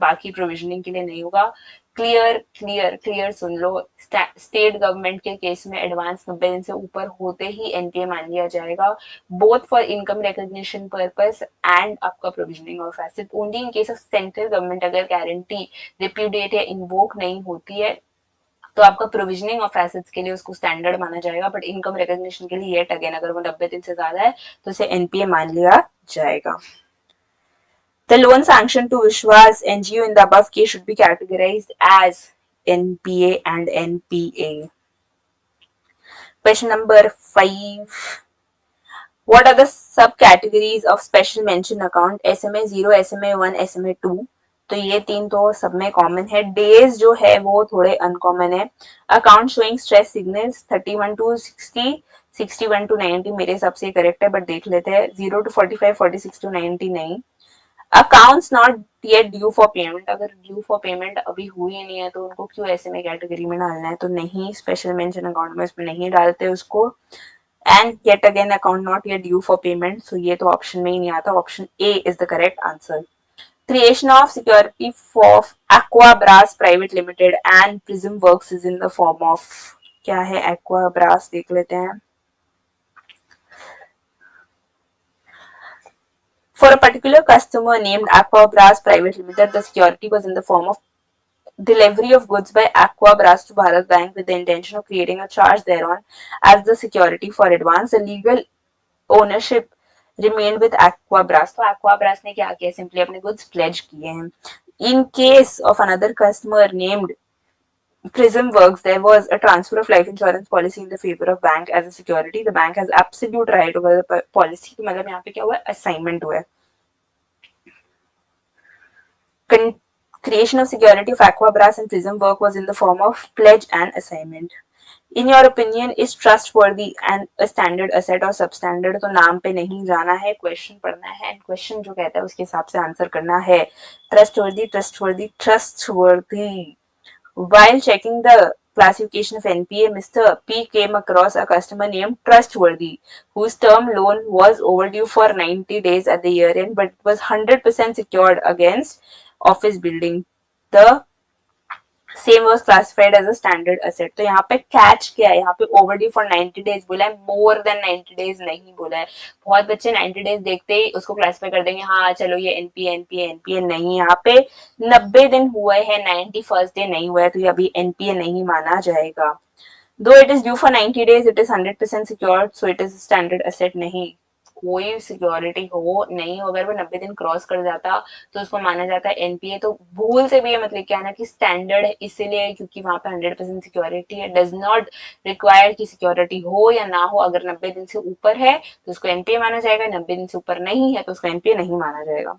बाकी प्रोविजनिंग के लिए नहीं होगा. क्लियर सुन लो, स्टेट गवर्नमेंट के केस में एडवांस 90 दिन से ऊपर होते ही एनपीए मान लिया जाएगा, both for income recognition purpose and आपका provisioning of asset. Only in case of central government अगर गारंटी रिप्यूडिएट या इन्वोक नहीं होती है तो आपका प्रोविजनिंग ऑफ एसेट्स के लिए उसको स्टैंडर्ड माना जाएगा, बट इनकम रिकॉग्निशन के लिए येट अगेन अगर वो 90 दिन से ज्यादा है तो उसे एनपीए मान लिया जाएगा। The loan sanctioned to Vishwas NGO in the above case should be categorized as NPA and NPA. Question number 5. What are the subcategories of special mention account? SMA 0, SMA 1, SMA 2. तो ये तीन तो सब में common है। Days जो है वो थोड़े अनकॉमन है। Account showing stress signals 31 to 60, 61 to 90 मेरे हिसाब से करेक्ट है, बट देख लेते हैं। 0 to 45, 46 to 90 नहीं। Accounts not yet due for payment, अगर ड्यू फॉर पेमेंट अभी हुई नहीं है तो उनको क्यों ऐसे में कैटेगरी में डालना है, तो नहीं, स्पेशल मेंशन अकाउंट में उसमें नहीं डालते उसको। And yet again account not yet due for payment, so ये तो ऑप्शन में ही नहीं आता। Option A is the correct answer. Creation of security for Aqua Brass Private Limited and Prism Works is in the form of, क्या है aqua brass, देख लेते हैं। For a particular customer named Aquabras Private Limited, the security was in the form of delivery of goods by Aquabras to Bharat Bank with the intention of creating a charge thereon as the security for advance. The legal ownership remained with Aquabras. तो Aquabras ने क्या किया, simply अपने goods pledge किए हैं. In case of another customer named Prism Works, there was a transfer of life insurance policy in the favor of bank as a security. The bank has absolute right over the policy. तो मतलब यहाँ पे क्या हुआ है, assignment हुआ है. Creation of security of Aquabras and Prism work was in the form of pledge and assignment. In your opinion, is trustworthy and a standard asset or substandard? तो नाम पे नहीं जाना है, क्वेश्चन पढ़ना है, क्वेश्चन जो कहता है उसके हिसाब से आंसर करना है। Trustworthy trustworthy trustworthy. While checking the classification of NPA, Mr. P came across a customer named Trustworthy, whose term loan was overdue for 90 days at the year end, but was 100% secured against office building. The same was classified as a standard asset. तो यहाँ पे catch क्या है, यहाँ पे overdue for 90 days बोला है, मोर than 90 days नहीं बोला है। बहुत बच्चे 90 डेज देखते ही उसको क्लासिफाई कर देंगे, हाँ चलो ये एनपीए एनपीए एनपीए नहीं, यहाँ पे 90 दिन हुए हैं, 91st डे नहीं हुआ है, तो ये अभी एनपीए नहीं माना जाएगा। दो it is due for 90 days, it is 100% secured, so it is standard asset नहीं। कोई सिक्योरिटी हो नहीं हो, अगर वो 90 दिन क्रॉस कर जाता तो उसको माना जाता है एनपीए। तो भूल से भी ये मतलब क्या ना कि स्टैंडर्ड है इसीलिए क्योंकि वहां पे 100% सिक्योरिटी है, डज नॉट रिक्वायर कि सिक्योरिटी हो या ना हो। अगर 90 दिन से ऊपर है तो उसको एनपीए माना जाएगा, 90 दिन से ऊपर नहीं है तो उसको एनपीए नहीं माना जाएगा।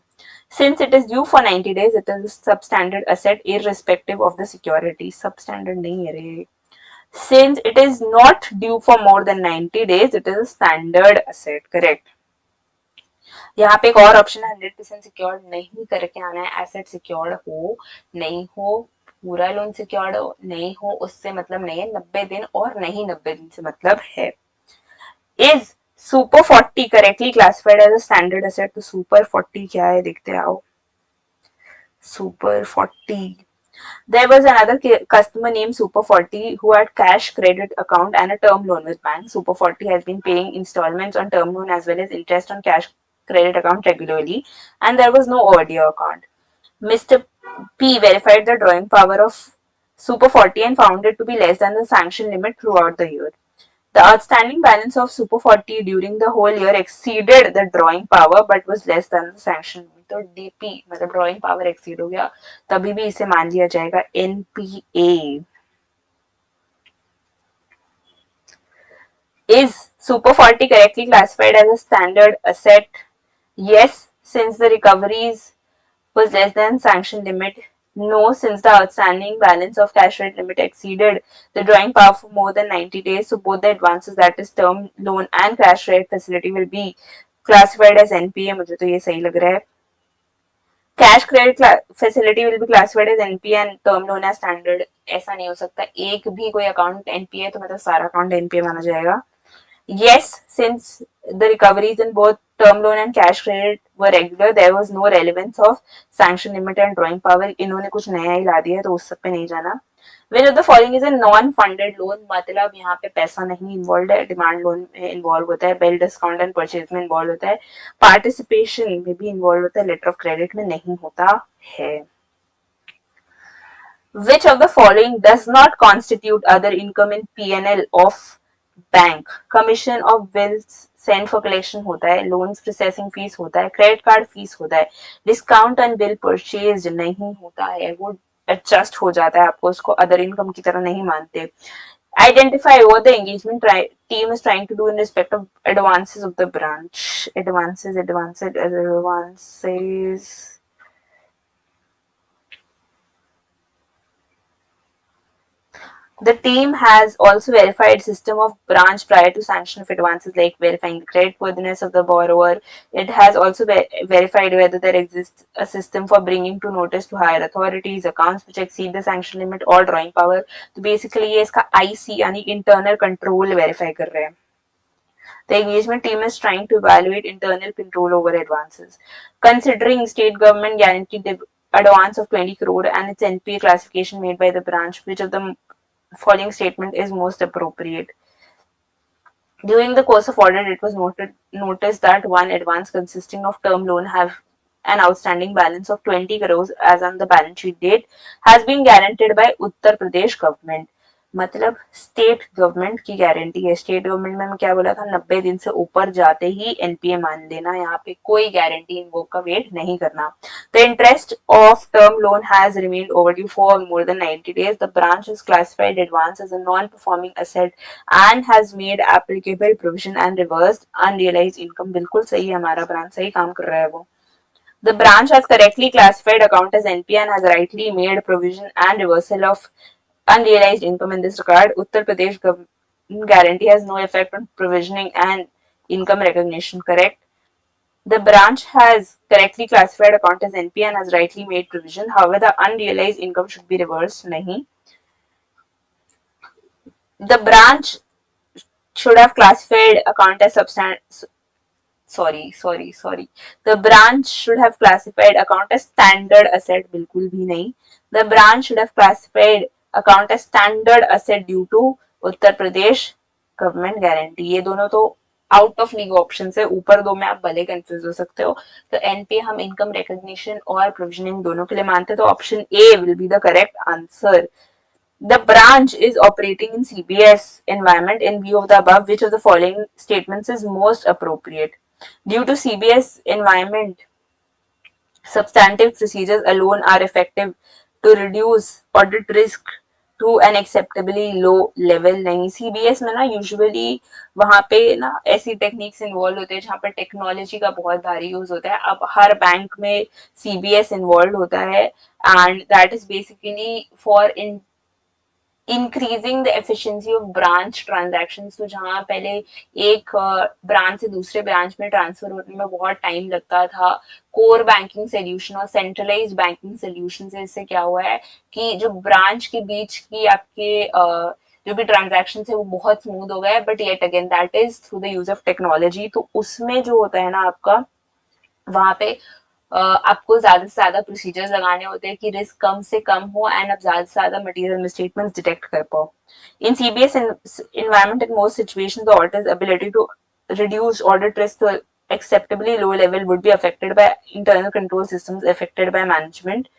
Since it is due for 90 days, it is substandard asset irrespective of the security. Substandard नहीं है रे। Since it is not due for more than 90 days, it is a standard asset. Correct. यहाँ पे एक और ऑप्शन है 100% secured नहीं करके आना है, एसेट सिक्योर्ड हो नहीं हो, पूरा लोन सिक्योर्ड हो नहीं हो, उससे मतलब नहीं है। 90 दिन और नहीं 90 दिन से मतलब है। Is super 40 correctly classified as a standard asset? तो सुपर 40 क्या है देखते आओ। Super 40, there was another customer named Super 40 who had cash credit account and a term loan with bank. Super 40 has been paying installments on term loan as well as interest on cash credit account regularly, and there was no overdue account. Mr. P verified the drawing power of Super 40 and found it to be less than the sanction limit throughout the year. The outstanding balance of Super 40 during the whole year exceeded the drawing power but was less than the sanction limit. तो DP मतलब drawing power exceed हो गया, तभी भी इसे मान लिया जाएगा NPA. Is Super 40 correctly classified as a standard asset? Yes, since the recoveries was less than sanction limit. No, since the outstanding balance of cash rate limit exceeded the drawing power for more than 90 days. So both the advances, that is term loan and cash rate facility, will be classified as NPA. मुझे तो ये सही लग रहा है। Cash credit facility will be classified as NPA and term loan as standard. ऐसा नहीं हो सकता, एक भी कोई अकाउंट एनपीए तो मतलब सारा अकाउंट एनपीए माना जाएगा। Yes, since the recoveries in both term loan and cash credit were regular. There was no relevance of sanction limit and drawing power. इन्होंने कुछ नया ही ला दिया है तो उस सब पे नहीं जाना. Which of the following is a non-funded loan? मतलब यहाँ पे पैसा नहीं इन्वॉल्व है, डिमांड लोन में इन्वॉल्व होता है, बिल डिस्काउंट एंड परचेज में इन्वॉल्व होता है, पार्टिसिपेशन में भी इन्वॉल्व होता है, लेटर ऑफ क्रेडिट में नहीं होता है. Which of the following does not constitute other income in P&L of bank? Commission of bills send for collection होता है, लोन्स प्रोसेसिंग फीस होता है, क्रेडिट कार्ड फीस होता है, डिस्काउंट ऑन बिल परचेज नहीं होता है, वो एडजस्ट हो जाता है, आपको उसको अदर इनकम की तरह नहीं मानते. Identify what the engagement team is trying to do in respect of advances of the branch. Advances. The team has also verified system of branch prior to sanction of advances, like verifying the creditworthiness of the borrower. It has also verified whether there exists a system for bringing to notice to higher authorities accounts which exceed the sanction limit or drawing power. तो basically ये इसका IC यानी internal control verify कर रहे हैं. The engagement team is trying to evaluate internal control over advances. Considering state government guaranteed the advance of 20 crore and its NPA classification made by the branch, which of the following statement is most appropriate? During the course of audit, it was noticed that one advance consisting of term loan have an outstanding balance of 20 crores as on the balance sheet date has been guaranteed by Uttar Pradesh government. मतलब state government की guarantee है. State government में मैं क्या बोला था, 90 दिन से ऊपर जाते ही एनपीए मान लेना. यहाँ पे कोई गारंटी इनवोक का वेट नहीं करना. The interest of term loan has remained overdue for more than 90 days. The branch is classified advance as a non performing asset and has made applicable provision and reversed unrealised income. बिल्कुल सही है, हमारा branch सही काम कर रहा है वो. The branch has correctly classified account as NPA and has rightly made provision and reversal of unrealized income in this regard. Uttar Pradesh government guarantee has no effect on provisioning and income recognition. Correct. The branch has correctly classified account as NPA and has rightly made provision. However, the unrealized income should be reversed. Nahi. The branch should have classified account as substantial. Sorry. The branch should have classified account as standard asset. बिल्कुल भी नहीं. The branch should have classified account as standard asset due to Uttar Pradesh government guarantee. ये दोनों तो out of league option है. ऊपर दो में आप भले कंफ्यूज हो सकते हो. तो एनपीए हम इनकम रिकॉग्निशन और प्रोविजनिंग दोनों के लिए मानते हैं, तो option A will be the correct answer. The branch is operating in CBS environment. In view of the above, which of the following statements is most appropriate? Due to CBS environment, substantive procedures alone are effective to reduce audit risk to an acceptably low level. नहीं, CBS में ना usually वहाँ पे ना ऐसी techniques involve होते हैं जहाँ पर टेक्नोलॉजी का बहुत भारी यूज होता है. अब हर बैंक में CBS इन्वॉल्व होता है and that is basically for increasing the efficiency of branch transactions. तो जहाँ पहले एक ब्रांच से दूसरे ब्रांच में ट्रांसफर होने में बहुत टाइम लगता था, कोर बैंकिंग सोल्यूशन और सेंट्रलाइज्ड बैंकिंग सोल्यूशन से इससे क्या हुआ है कि जो ब्रांच के बीच की आपके जो भी ट्रांजैक्शन है वो बहुत स्मूथ हो गया है. But yet again that is through the use of technology. तो उसमें जो होता है ना आपका, वहां पे आपको ज्यादा से ज्यादा प्रोसीजर्स लगाने होते हैं कि रिस्क कम से कम हो एंड आप ज्यादा से ज्यादा मटेरियल मिसस्टेटमेंट्स डिटेक्ट कर पाओ. In CBS environment in most situations the auditor's ability to reduce audit risk to acceptably low level would be affected by internal control systems affected by management.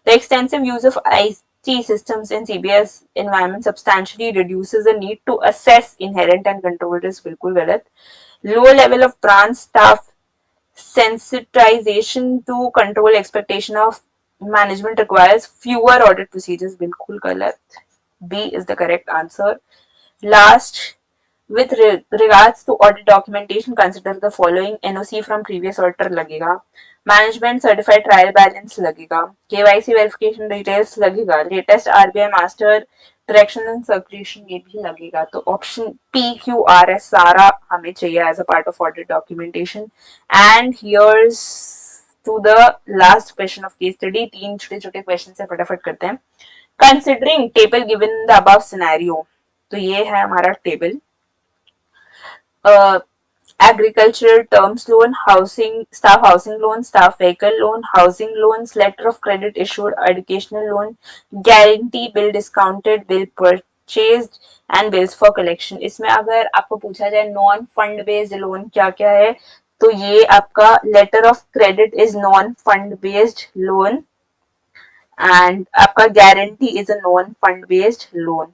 The extensive use of IT systems in CBS environment substantially reduces the need to assess inherent and control risk. बिल्कुल गलत. Low level of branch staff sensitization to control expectation of management requires fewer audit procedures. बिल्कुल गलत. B is the correct answer. Last, with regards to audit documentation, consider the following. NOC from previous auditor लगेगा, management certified trial balance लगेगा, KYC verification details लगेगा, latest RBI master direction and circulation ये भी लगेगा. तो option PQRS सारा हमें चाहिए as a part of audit documentation. And here's to the last question of case study. 3 छोटे छोटे क्वेश्चन से फटाफट करते हैं. Considering table given in the above scenario, तो ये है हमारा table. agricultural terms loan, housing loan, staff vehicle loan, housing loans, letter of credit issued, educational loan, guarantee bill discounted, bill purchased and bills for collection. इसमें अगर आपको पूछा जाए non fund based loan क्या क्या है, तो ये आपका letter of credit is non fund based loan and आपका guarantee is a non fund based loan.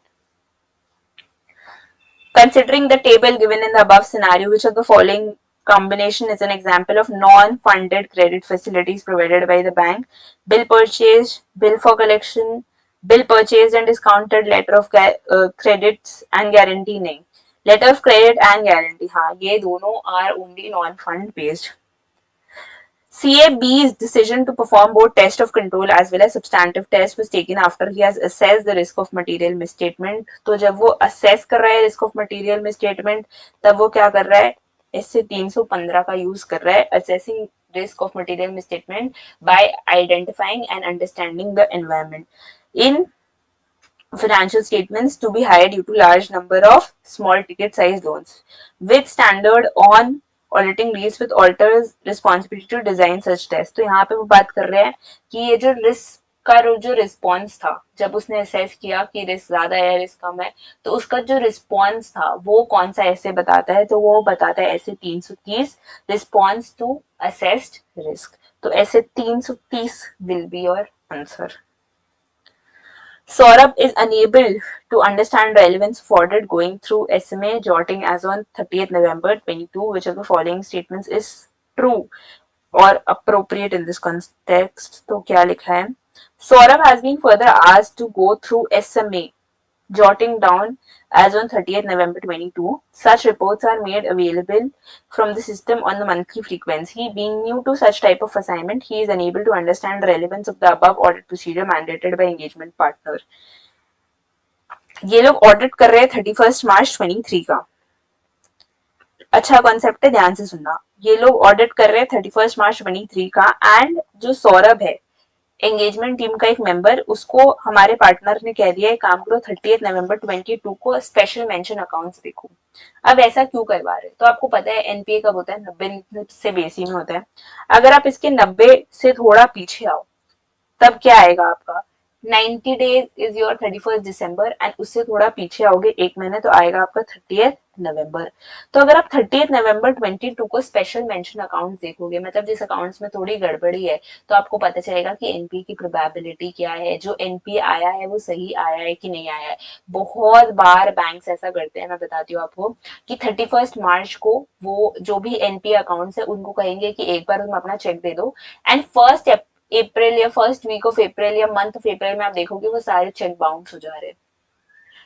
Considering the table given in the above scenario, which of the following combination is an example of non-funded credit facilities provided by the bank? Bill purchase, bill for collection, bill purchased and discounted, letter of credits and guarantee नहीं. Letter of credit and guarantee, हाँ ये दोनों are only non-fund based. CAB's decision to perform both test of control as well as substantive test was taken after he has assessed the risk of material misstatement. तो जब वो assess कर रहा है risk of material misstatement, तब वो क्या कर रहा है, इससे 315 का यूज कर रहा है, assessing risk of material misstatement by identifying and understanding the environment. In financial statements to be higher due to large number of small ticket size loans. With standard on auditing deals with auditors responsibility to design such tests. तो यहाँ पे वो बात कर रहे हैं कि ये जो रिस्क का जो रिस्पॉन्स था, जब उसने असेस किया कि रिस्क ज्यादा है रिस्क कम है, तो उसका जो रिस्पॉन्स था वो कौन सा ऐसे बताता है, तो वो बताता है ऐसे 330 रिस्पॉन्स टू असेस्ड रिस्क. तो ऐसे 330 will be your answer. Saurabh is unable to understand relevance of audit going through SMA jotting as on 30th November 22, which of the following statements is true or appropriate in this context. तो क्या लिखा है? Saurabh has been further asked to go through SMA jotting down as on 30th November 22. Such reports are made available from the system on the monthly frequency. Being new to such type of assignment, he is unable to understand the relevance of the above audit procedure mandated by engagement partner. ये लोग audit कर रहे हैं 31 मार्च 23 का. अच्छा concept है, ध्यान से सुनना. ये लोग ऑडिट कर रहे हैं 31 मार्च 23 का एंड जो सौरभ है एंगेजमेंट टीम का एक मेंबर, उसको हमारे पार्टनर ने कह दिया है काम करो 30 नवंबर 22 को स्पेशल मेंशन अकाउंट्स देखो. अब ऐसा क्यों करवा रहे, तो आपको पता है एनपीए कब होता है, 90 से बेसी में होता है. अगर आप इसके 90 से थोड़ा पीछे आओ तब क्या आएगा आपका, 90 days is your 31 December and उससे थोड़ा पीछे आओगे एक महीने तो आएगा आपका 30 नवंबर. तो अगर आप 30 नवंबर 22 को स्पेशल मेंशन अकाउंट देखोगे, मतलब जिस अकाउंट्स में थोड़ी गड़बड़ी है, तो आपको पता चलेगा कि एनपीए की प्रोबेबिलिटी क्या है, जो एनपीए आया है वो सही आया है कि नहीं आया है. बहुत बार बैंक्स ऐसा करते हैं, मैं बताती हूँ आपको, कि 31 मार्च को वो जो भी एनपीए अकाउंट्स है उनको कहेंगे कि एक बार तुम अपना चेक दे दो एंड फर्स्ट अप्रैल या फर्स्ट वीक ऑफ अप्रैल या मंथ ऑफ अप्रैल में आप देखोगे वो सारे चेक बाउंस हो जा रहे हैं.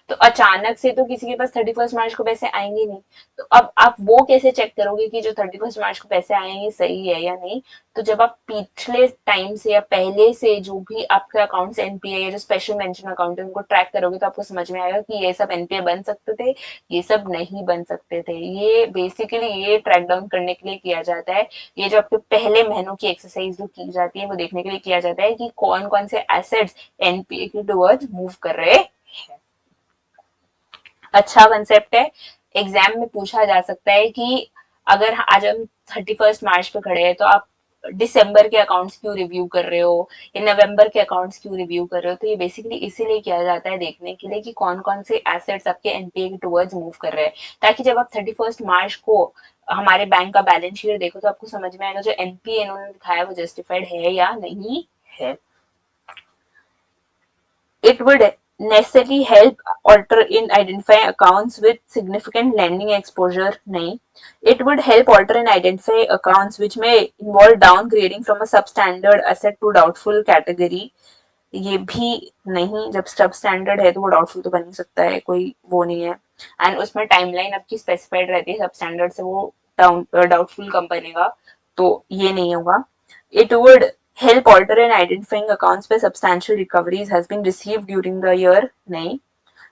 तो अचानक से तो किसी के पास 31 मार्च को पैसे आएंगे नहीं. तो अब आप वो कैसे चेक करोगे कि जो 31 मार्च को पैसे आएंगे सही है या नहीं. तो जब आप पिछले टाइम से या पहले से जो भी आपके अकाउंट्स एनपीए या जो स्पेशल मेंशन अकाउंट है उनको ट्रैक करोगे तो आपको समझ में आएगा कि ये सब एनपीए बन सकते थे, ये सब नहीं बन सकते थे. ये बेसिकली ये ट्रैक डाउन करने के लिए किया जाता है. ये जो आपके पहले महीनों की एक्सरसाइज जो की जाती है वो देखने के लिए किया जाता है कि कौन कौन से एसेट्स एनपीए के टुवर्ड्स मूव कर रहे हैं. अच्छा कंसेप्ट है, एग्जाम में पूछा जा सकता है कि अगर आज हम 31 मार्च पे खड़े हैं तो आप दिसंबर के अकाउंट्स क्यों रिव्यू कर रहे हो या नवंबर के अकाउंट्स क्यों रिव्यू कर रहे हो. तो ये बेसिकली इसीलिए किया जाता है देखने के लिए कि कौन कौन से एसेट्स आपके एनपीए के टुवर्ड्स मूव कर रहे हैं, ताकि जब आप 31 मार्च को हमारे बैंक का बैलेंस शीट देखो तो आपको समझ में आएगा जो एनपीए इन्होंने दिखाया वो जस्टिफाइड है या नहीं है. It would necessarily help alter in identifying accounts with significant lending exposure. नहीं. It would help alter in identify accounts which may involve downgrading from a substandard asset to doubtful category. ये भी नहीं, जब सब स्टैंडर्ड है तो वो doubtful तो बन नहीं सकता है, कोई वो नहीं है. एंड उसमें टाइमलाइन आपकी स्पेसिफाइड रहती है, सब स्टैंडर्ड से वो डाउटफुल कम बनेगा, तो ये नहीं होगा. It would help alter in identifying accounts where substantial recoveries has been received during the year. नहीं.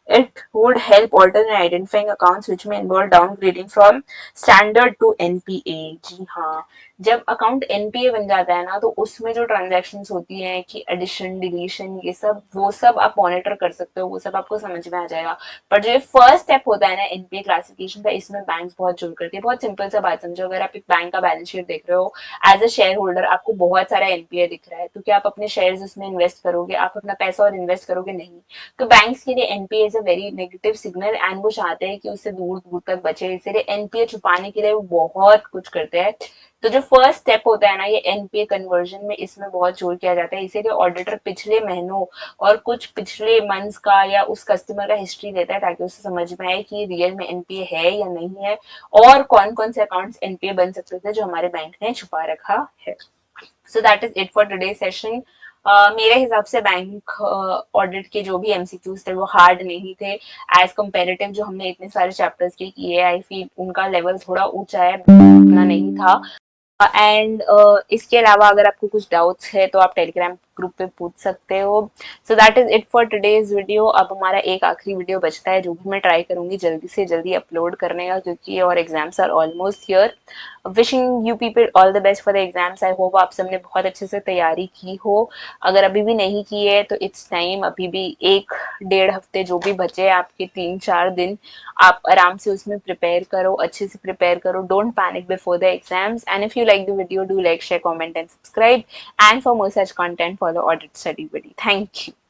It would help auditor in identifying accounts which may involve downgrading from standard to NPA. जी हाँ, जब account NPA बन जाता है ना, तो उसमें जो ट्रांजैक्शंस होती हैं कि एडिशन डिलीशन ये सब, वो सब आप मॉनिटर कर सकते हो, वो सब आपको समझ में आ जाएगा। पर जो फर्स्ट स्टेप होता है ना एनपीए क्लासिफिकेशन का, इसमें बैंक बहुत जोर करती है। बहुत सिंपल सा बात समझो, अगर आप एक बैंक का बैलेंस शीट देख रहे हो, एज अ शेयर होल्डर आपको बहुत सारा एनपीए दिख रहा है, तो क्या आप अपने शेयर्स उसमें इन्वेस्ट करोगे? आप अपना पैसा और इन्वेस्ट करोगे? नहीं। तो बैंक्स के लिए NPA is a very negative signal, and वो चाहते हैं कि उससे दूर दूर तक बचे, इसलिए एनपीए छुपाने के लिए वो बहुत कुछ करते हैं। तो जो फर्स्ट स्टेप होता है ना ये एनपीए कन्वर्जन में, इसमें बहुत जोर किया जाता है, इसीलिए ऑडिटर पिछले महीनों और कुछ पिछले मंथ्स का या उस कस्टमर का हिस्ट्री देता है, ताकि उसे समझ में आए कि रियल में एनपीए है या नहीं है, और कौन कौन से अकाउंट्स एनपीए बन सकते थे जो हमारे बैंक ने छुपा रखा है। So that is it for today session. मेरे हिसाब से बैंक ऑडिट के जो भी एमसीक्यूज थे वो हार्ड नहीं थे एज कंपेरेटिव जो हमने इतने सारे चैप्टर्स के किए। आई फील उनका लेवल थोड़ा ऊंचा है, उतना नहीं था। एंड इसके अलावा अगर आपको कुछ डाउट्स है तो आप टेलीग्राम ग्रुप पे पूछ सकते हो। So that is it for today's video. अब हमारा एक आखिरी वीडियो बचता है, जो भी मैं ट्राई करूंगी जल्दी से जल्दी अपलोड करने का, क्योंकि और exams are almost here. Wishing you people all the best for the exams. I hope आप सबने बहुत अच्छे से तैयारी की हो। अगर अभी भी नहीं की है तो इट्स टाइम, अभी भी 1-1.5 हफ्ते जो भी बचे आपके, 3-4 दिन आप आराम से उसमें प्रिपेयर करो, अच्छे से प्रिपेयर करो। Don't panic before the exams, and if you like the video, do like, share, comment and subscribe, and for more such content follow Audit Study Buddy. Thank you.